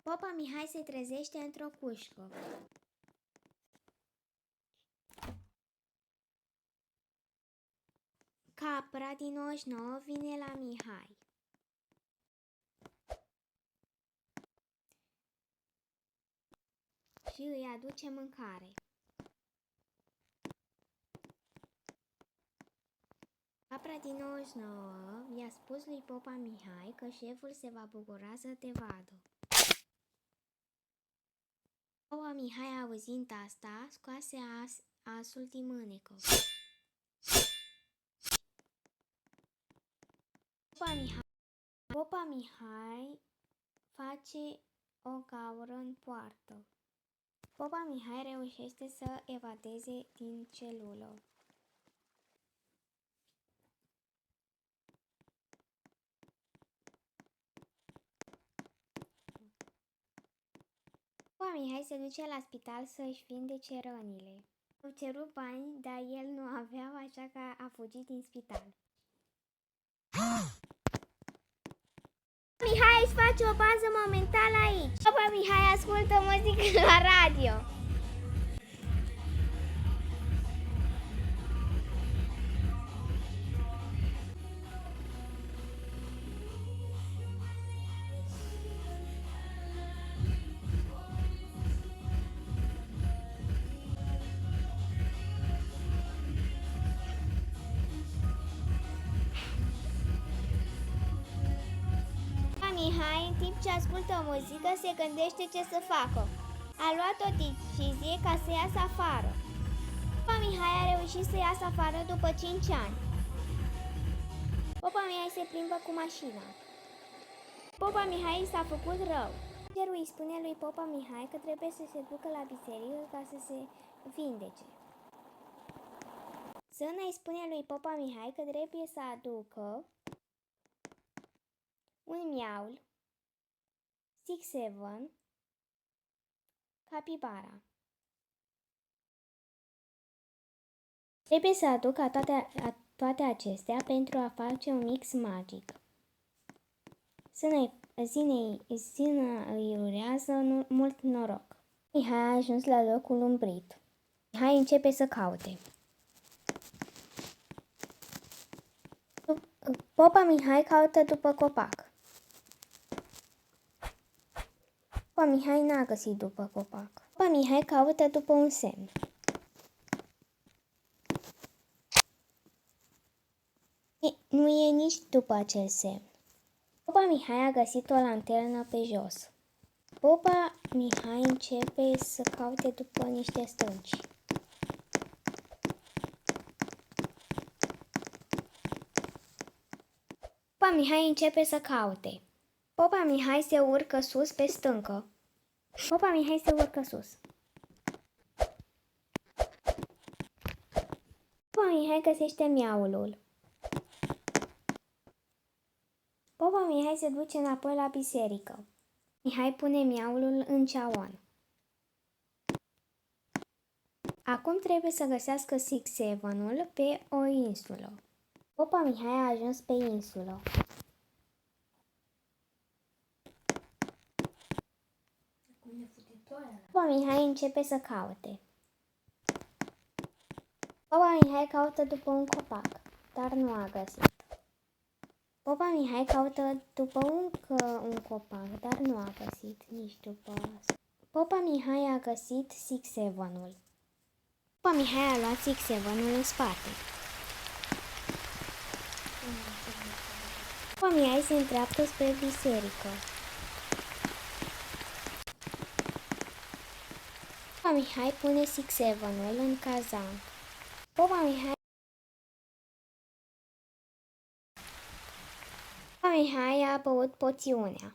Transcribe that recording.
Popa Mihai se trezește într-o cușcă. Capra din 99 vine la Mihai. Și îi aduce mâncare. Capra din 99 i-a spus lui Popa Mihai că șeful se va bucura să te vadă. Popa Mihai, auzind asta, scoase asul din mânecă. Popa Mihai face o gaură în poartă. Popa Mihai reușește să evadeze din celulă. Popa Mihai se duce la spital să-și vindece rănile. Au cerut bani, dar el nu avea, așa că a fugit din spital. Mihai își face o pauză momentală aici. Popa Mihai ascultă muzică la radio. Mihai, în timp ce ascultă muzică, se gândește ce să facă. A luat o decizie ca să iasă afară. Popa Mihai a reușit să iasă afară după 5 ani. Popa Mihai se plimbă cu mașina. Popa Mihai s-a făcut rău. Îngerul îi spune lui Popa Mihai că trebuie să se ducă la biserică ca să se vindece. Zâna îi spune lui Popa Mihai că trebuie să aducă un miaul, 6-7, capibara. Trebuie să aducă toate acestea pentru a face un mix magic. Zina îi urează mult noroc. Mihai a ajuns la locul umbrit. Mihai începe să caute. Popa Mihai caută după copac. Popa Mihai n-a găsit după copac. Popa Mihai caută după un semn. Nu e nici după acel semn. Popa Mihai a găsit o lanternă pe jos. Popa Mihai începe să caute după niște stânci. Popa Mihai începe să caute. Popa Mihai se urcă sus pe stâncă. Popa Mihai se urcă sus. Popa Mihai găsește miaulul. Popa Mihai se duce înapoi la biserică. Mihai pune miaulul în ceaun. Acum trebuie să găsească 6-7-ul pe o insulă. Popa Mihai a ajuns pe insulă. Popa Mihai începe să caute. Popa Mihai caută după un copac, dar nu a găsit. Popa Mihai caută după încă un copac, dar nu a găsit nici după asta. Popa Mihai a găsit 6-7-ul. Popa Mihai a luat 6-7-ul în spate. Popa Mihai se îndreaptă spre biserică. Popa Mihai pune 6-7-ul în cazan. Popa Mihai a băut poțiunea.